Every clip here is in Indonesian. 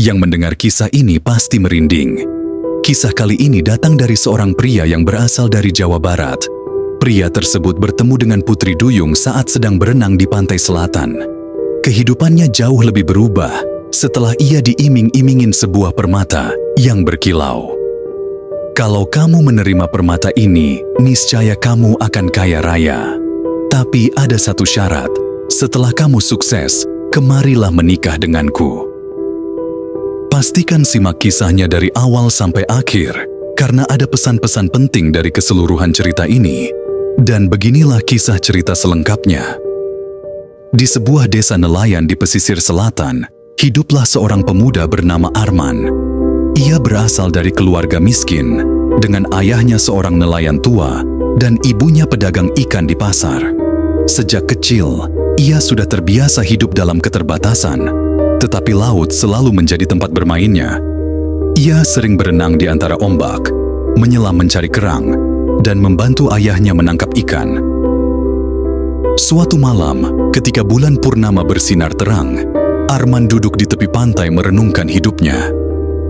Yang mendengar kisah ini pasti merinding. Kisah kali ini datang dari seorang pria yang berasal dari Jawa Barat. Pria tersebut bertemu dengan Putri Duyung saat sedang berenang di pantai selatan. Kehidupannya jauh lebih berubah setelah ia diiming-imingin sebuah permata yang berkilau. Kalau kamu menerima permata ini, niscaya kamu akan kaya raya. Tapi ada satu syarat, setelah kamu sukses, kemarilah menikah denganku. Pastikan simak kisahnya dari awal sampai akhir, karena ada pesan-pesan penting dari keseluruhan cerita ini. Dan beginilah kisah cerita selengkapnya. Di sebuah desa nelayan di pesisir selatan, hiduplah seorang pemuda bernama Arman. Ia berasal dari keluarga miskin, dengan ayahnya seorang nelayan tua dan ibunya pedagang ikan di pasar. Sejak kecil, ia sudah terbiasa hidup dalam keterbatasan, tetapi laut selalu menjadi tempat bermainnya. Ia sering berenang di antara ombak, menyelam mencari kerang, dan membantu ayahnya menangkap ikan. Suatu malam, ketika bulan purnama bersinar terang, Arman duduk di tepi pantai merenungkan hidupnya.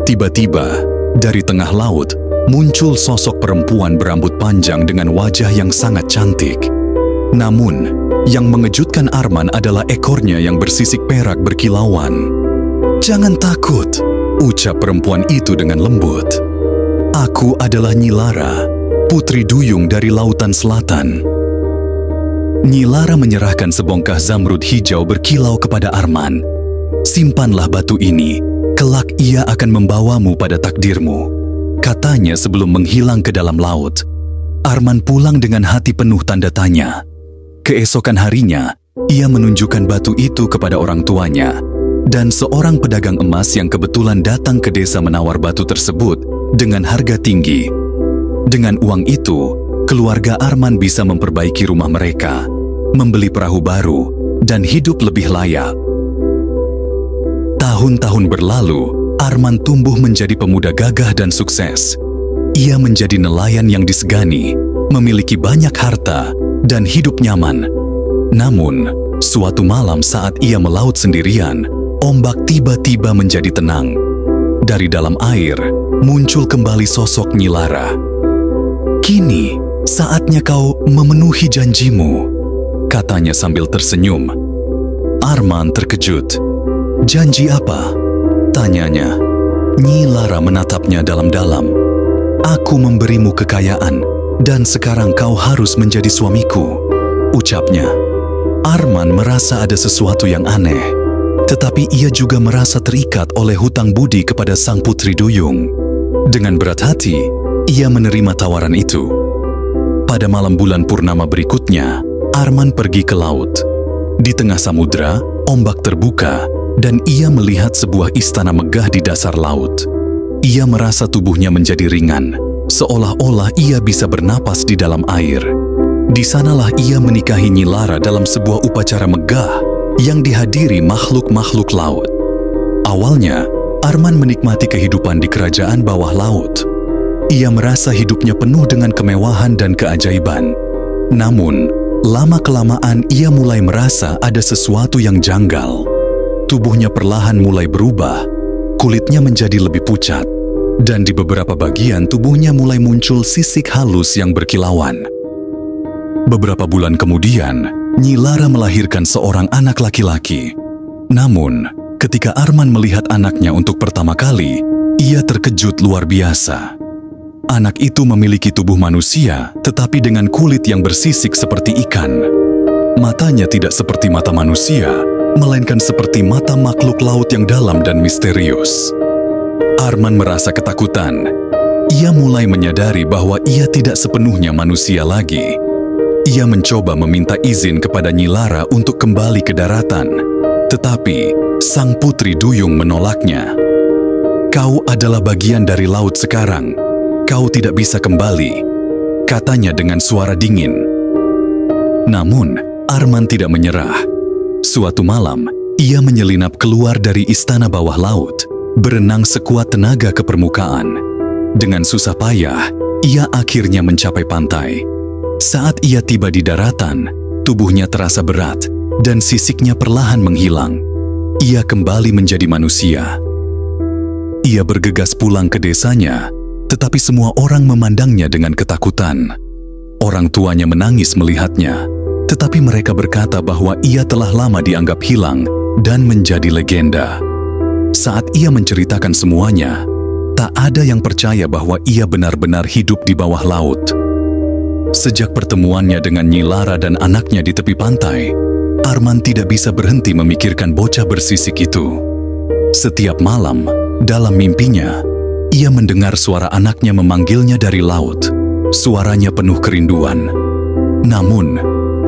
Tiba-tiba, dari tengah laut, muncul sosok perempuan berambut panjang dengan wajah yang sangat cantik. Namun, yang mengejutkan Arman adalah ekornya yang bersisik perak berkilauan. "Jangan takut," ucap perempuan itu dengan lembut. "Aku adalah Nyi Lara, Putri Duyung dari Lautan Selatan." Nyi Lara menyerahkan sebongkah zamrud hijau berkilau kepada Arman. "Simpanlah batu ini, kelak ia akan membawamu pada takdirmu," katanya sebelum menghilang ke dalam laut. Arman pulang dengan hati penuh tanda tanya. Keesokan harinya, ia menunjukkan batu itu kepada orang tuanya, dan seorang pedagang emas yang kebetulan datang ke desa menawar batu tersebut dengan harga tinggi. Dengan uang itu, keluarga Arman bisa memperbaiki rumah mereka, membeli perahu baru, dan hidup lebih layak. Tahun-tahun berlalu, Arman tumbuh menjadi pemuda gagah dan sukses. Ia menjadi nelayan yang disegani, memiliki banyak harta, dan hidup nyaman. Namun, suatu malam saat ia melaut sendirian, ombak tiba-tiba menjadi tenang. Dari dalam air, muncul kembali sosok Nyi Lara. "Kini, saatnya kau memenuhi janjimu," katanya sambil tersenyum. Arman terkejut. "Janji apa?" tanyanya. Nyi Lara menatapnya dalam-dalam. "Aku memberimu kekayaan, dan sekarang kau harus menjadi suamiku," ucapnya. Arman merasa ada sesuatu yang aneh, tetapi ia juga merasa terikat oleh hutang budi kepada sang Putri Duyung. Dengan berat hati, ia menerima tawaran itu. Pada malam bulan purnama berikutnya, Arman pergi ke laut. Di tengah samudra, ombak terbuka, dan ia melihat sebuah istana megah di dasar laut. Ia merasa tubuhnya menjadi ringan, seolah-olah ia bisa bernapas di dalam air. Di sanalah ia menikahi Nyi Lara dalam sebuah upacara megah yang dihadiri makhluk-makhluk laut. Awalnya, Arman menikmati kehidupan di kerajaan bawah laut. Ia merasa hidupnya penuh dengan kemewahan dan keajaiban. Namun, lama-kelamaan ia mulai merasa ada sesuatu yang janggal. Tubuhnya perlahan mulai berubah, kulitnya menjadi lebih pucat, dan di beberapa bagian tubuhnya mulai muncul sisik halus yang berkilauan. Beberapa bulan kemudian, Nyi Lara melahirkan seorang anak laki-laki. Namun, ketika Arman melihat anaknya untuk pertama kali, ia terkejut luar biasa. Anak itu memiliki tubuh manusia, tetapi dengan kulit yang bersisik seperti ikan. Matanya tidak seperti mata manusia, melainkan seperti mata makhluk laut yang dalam dan misterius. Arman merasa ketakutan. Ia mulai menyadari bahwa ia tidak sepenuhnya manusia lagi. Ia mencoba meminta izin kepada Nyi Lara untuk kembali ke daratan, tetapi sang Putri Duyung menolaknya. "Kau adalah bagian dari laut sekarang. Kau tidak bisa kembali," katanya dengan suara dingin. Namun, Arman tidak menyerah. Suatu malam, ia menyelinap keluar dari istana bawah laut, berenang sekuat tenaga ke permukaan. Dengan susah payah, ia akhirnya mencapai pantai. Saat ia tiba di daratan, tubuhnya terasa berat dan sisiknya perlahan menghilang. Ia kembali menjadi manusia. Ia bergegas pulang ke desanya, tetapi semua orang memandangnya dengan ketakutan. Orang tuanya menangis melihatnya, tetapi mereka berkata bahwa ia telah lama dianggap hilang dan menjadi legenda. Saat ia menceritakan semuanya, tak ada yang percaya bahwa ia benar-benar hidup di bawah laut. Sejak pertemuannya dengan Nyi Lara dan anaknya di tepi pantai, Arman tidak bisa berhenti memikirkan bocah bersisik itu. Setiap malam, dalam mimpinya, ia mendengar suara anaknya memanggilnya dari laut. Suaranya penuh kerinduan. Namun,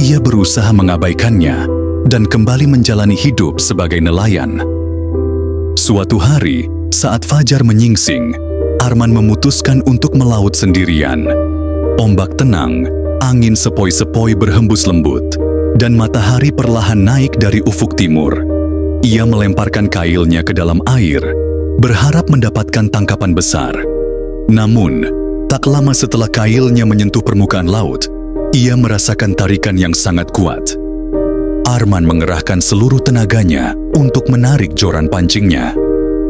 ia berusaha mengabaikannya dan kembali menjalani hidup sebagai nelayan. Suatu hari, saat fajar menyingsing, Arman memutuskan untuk melaut sendirian. Ombak tenang, angin sepoi-sepoi berhembus lembut, dan matahari perlahan naik dari ufuk timur. Ia melemparkan kailnya ke dalam air, berharap mendapatkan tangkapan besar. Namun, tak lama setelah kailnya menyentuh permukaan laut, ia merasakan tarikan yang sangat kuat. Arman mengerahkan seluruh tenaganya untuk menarik joran pancingnya.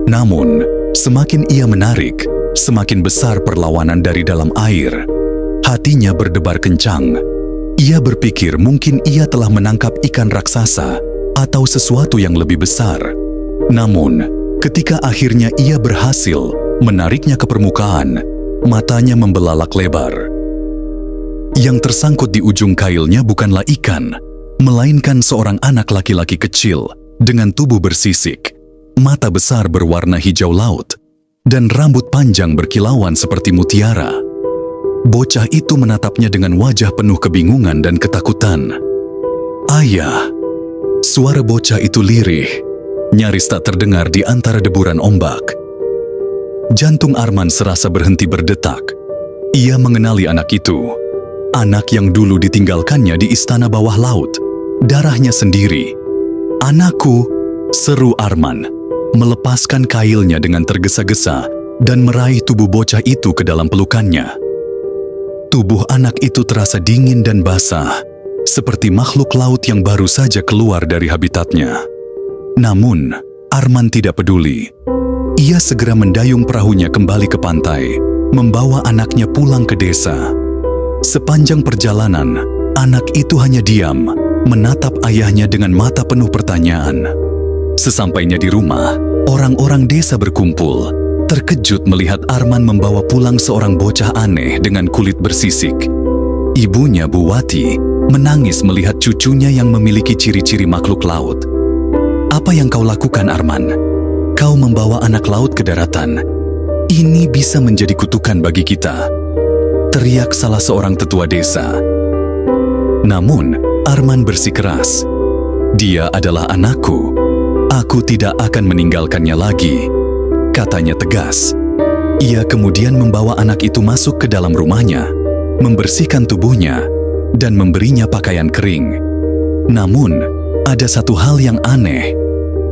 Namun, semakin ia menarik, semakin besar perlawanan dari dalam air. Hatinya berdebar kencang. Ia berpikir mungkin ia telah menangkap ikan raksasa atau sesuatu yang lebih besar. Namun, ketika akhirnya ia berhasil menariknya ke permukaan, matanya membelalak lebar. Yang tersangkut di ujung kailnya bukanlah ikan, melainkan seorang anak laki-laki kecil dengan tubuh bersisik, mata besar berwarna hijau laut, dan rambut panjang berkilauan seperti mutiara. Bocah itu menatapnya dengan wajah penuh kebingungan dan ketakutan. "Ayah!" Suara bocah itu lirih, nyaris tak terdengar di antara deburan ombak. Jantung Arman serasa berhenti berdetak. Ia mengenali anak itu, anak yang dulu ditinggalkannya di istana bawah laut, darahnya sendiri. "Anakku!" seru Arman, melepaskan kailnya dengan tergesa-gesa dan meraih tubuh bocah itu ke dalam pelukannya. Tubuh anak itu terasa dingin dan basah, seperti makhluk laut yang baru saja keluar dari habitatnya. Namun, Arman tidak peduli. Ia segera mendayung perahunya kembali ke pantai, membawa anaknya pulang ke desa. Sepanjang perjalanan, anak itu hanya diam, menatap ayahnya dengan mata penuh pertanyaan. Sesampainya di rumah, orang-orang desa berkumpul, terkejut melihat Arman membawa pulang seorang bocah aneh dengan kulit bersisik. Ibunya, Bu Wati, menangis melihat cucunya yang memiliki ciri-ciri makhluk laut. "Apa yang kau lakukan, Arman? Kau membawa anak laut ke daratan. Ini bisa menjadi kutukan bagi kita," teriak salah seorang tetua desa. Namun, Arman bersikeras. "Dia adalah anakku. Aku tidak akan meninggalkannya lagi," katanya tegas. Ia kemudian membawa anak itu masuk ke dalam rumahnya, membersihkan tubuhnya, dan memberinya pakaian kering. Namun, ada satu hal yang aneh.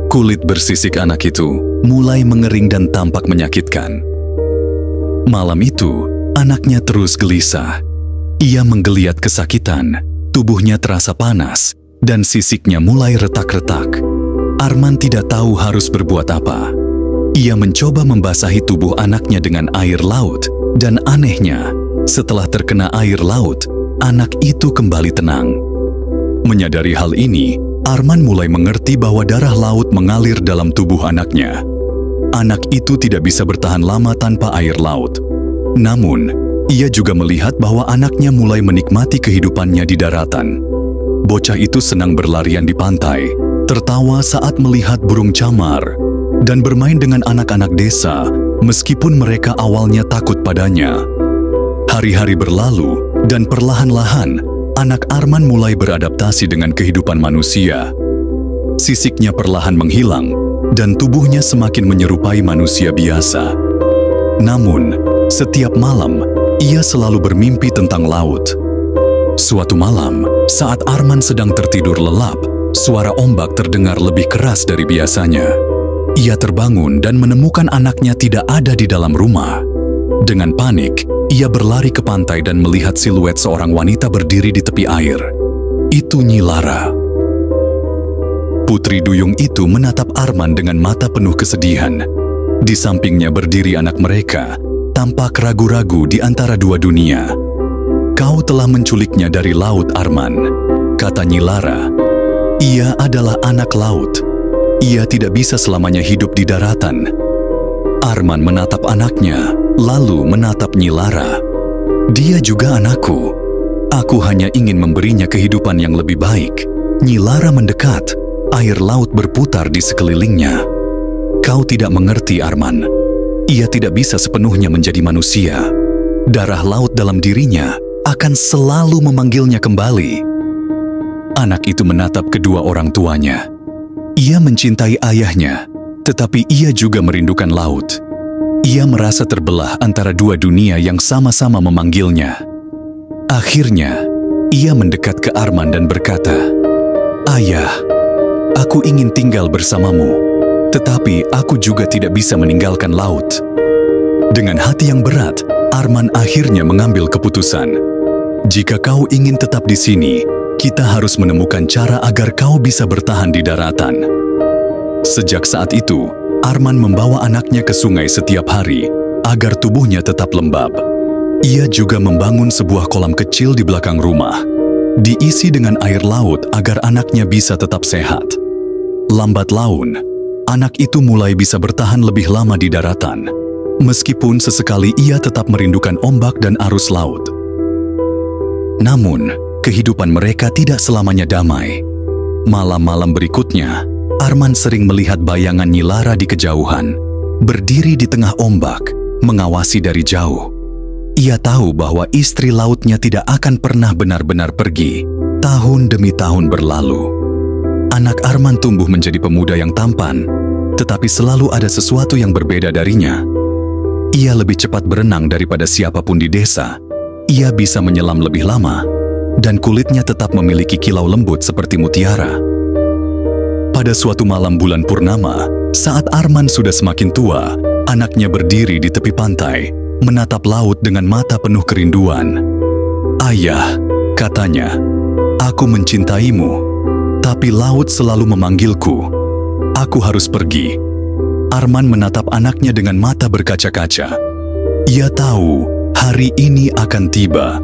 Kulit bersisik anak itu mulai mengering dan tampak menyakitkan. Malam itu, anaknya terus gelisah. Ia menggeliat kesakitan, tubuhnya terasa panas, dan sisiknya mulai retak-retak. Arman tidak tahu harus berbuat apa. Ia mencoba membasahi tubuh anaknya dengan air laut, dan anehnya, setelah terkena air laut, anak itu kembali tenang. Menyadari hal ini, Arman mulai mengerti bahwa darah laut mengalir dalam tubuh anaknya. Anak itu tidak bisa bertahan lama tanpa air laut. Namun, ia juga melihat bahwa anaknya mulai menikmati kehidupannya di daratan. Bocah itu senang berlarian di pantai, tertawa saat melihat burung camar, dan bermain dengan anak-anak desa, meskipun mereka awalnya takut padanya. Hari-hari berlalu, dan perlahan-lahan, anak Arman mulai beradaptasi dengan kehidupan manusia. Sisiknya perlahan menghilang, dan tubuhnya semakin menyerupai manusia biasa. Namun, setiap malam, ia selalu bermimpi tentang laut. Suatu malam, saat Arman sedang tertidur lelap, suara ombak terdengar lebih keras dari biasanya. Ia terbangun dan menemukan anaknya tidak ada di dalam rumah. Dengan panik, ia berlari ke pantai dan melihat siluet seorang wanita berdiri di tepi air. Itu Nyi Lara. Putri duyung itu menatap Arman dengan mata penuh kesedihan. Di sampingnya berdiri anak mereka, tampak ragu-ragu di antara dua dunia. "Kau telah menculiknya dari laut, Arman," kata Nyi Lara. "Ia adalah anak laut. Ia tidak bisa selamanya hidup di daratan." Arman menatap anaknya, lalu menatap Nyi Lara. "Dia juga anakku. Aku hanya ingin memberinya kehidupan yang lebih baik." Nyi Lara mendekat, air laut berputar di sekelilingnya. "Kau tidak mengerti, Arman. Ia tidak bisa sepenuhnya menjadi manusia. Darah laut dalam dirinya akan selalu memanggilnya kembali." Anak itu menatap kedua orang tuanya. Ia mencintai ayahnya, tetapi ia juga merindukan laut. Ia merasa terbelah antara dua dunia yang sama-sama memanggilnya. Akhirnya, ia mendekat ke Arman dan berkata, "Ayah, aku ingin tinggal bersamamu, tetapi aku juga tidak bisa meninggalkan laut." Dengan hati yang berat, Arman akhirnya mengambil keputusan. "Jika kau ingin tetap di sini, kita harus menemukan cara agar kau bisa bertahan di daratan." Sejak saat itu, Arman membawa anaknya ke sungai setiap hari agar tubuhnya tetap lembab. Ia juga membangun sebuah kolam kecil di belakang rumah, diisi dengan air laut agar anaknya bisa tetap sehat. Lambat laun, anak itu mulai bisa bertahan lebih lama di daratan, meskipun sesekali ia tetap merindukan ombak dan arus laut. Namun, kehidupan mereka tidak selamanya damai. Malam-malam berikutnya, Arman sering melihat bayangan Nyi Lara di kejauhan, berdiri di tengah ombak, mengawasi dari jauh. Ia tahu bahwa istri lautnya tidak akan pernah benar-benar pergi. Tahun demi tahun berlalu. Anak Arman tumbuh menjadi pemuda yang tampan, tetapi selalu ada sesuatu yang berbeda darinya. Ia lebih cepat berenang daripada siapapun di desa. Ia bisa menyelam lebih lama, dan kulitnya tetap memiliki kilau lembut seperti mutiara. Pada suatu malam bulan purnama, saat Arman sudah semakin tua, anaknya berdiri di tepi pantai, menatap laut dengan mata penuh kerinduan. "Ayah," katanya, "aku mencintaimu, tapi laut selalu memanggilku. Aku harus pergi." Arman menatap anaknya dengan mata berkaca-kaca. Ia tahu hari ini akan tiba,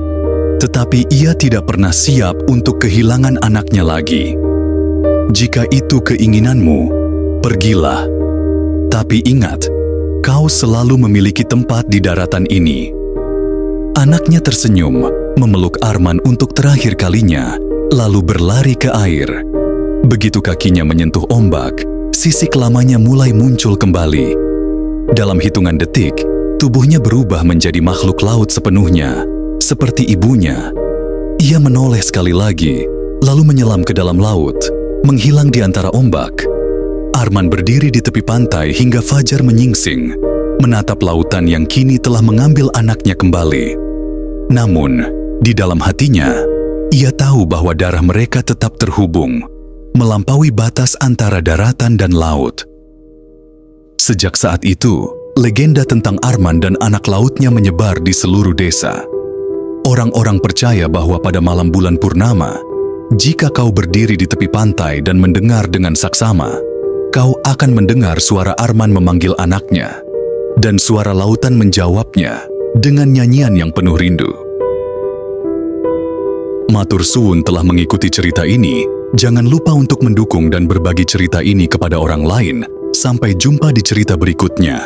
tetapi ia tidak pernah siap untuk kehilangan anaknya lagi. "Jika itu keinginanmu, pergilah. Tapi ingat, kau selalu memiliki tempat di daratan ini." Anaknya tersenyum, memeluk Arman untuk terakhir kalinya, lalu berlari ke air. Begitu kakinya menyentuh ombak, sisik lamanya mulai muncul kembali. Dalam hitungan detik, tubuhnya berubah menjadi makhluk laut sepenuhnya, seperti ibunya. Ia menoleh sekali lagi, lalu menyelam ke dalam laut, menghilang di antara ombak. Arman berdiri di tepi pantai hingga fajar menyingsing, menatap lautan yang kini telah mengambil anaknya kembali. Namun, di dalam hatinya, ia tahu bahwa darah mereka tetap terhubung, melampaui batas antara daratan dan laut. Sejak saat itu, legenda tentang Arman dan anak lautnya menyebar di seluruh desa. Orang-orang percaya bahwa pada malam bulan purnama, jika kau berdiri di tepi pantai dan mendengar dengan saksama, kau akan mendengar suara Arman memanggil anaknya, dan suara lautan menjawabnya dengan nyanyian yang penuh rindu. Matur suwun telah mengikuti cerita ini. Jangan lupa untuk mendukung dan berbagi cerita ini kepada orang lain. Sampai jumpa di cerita berikutnya.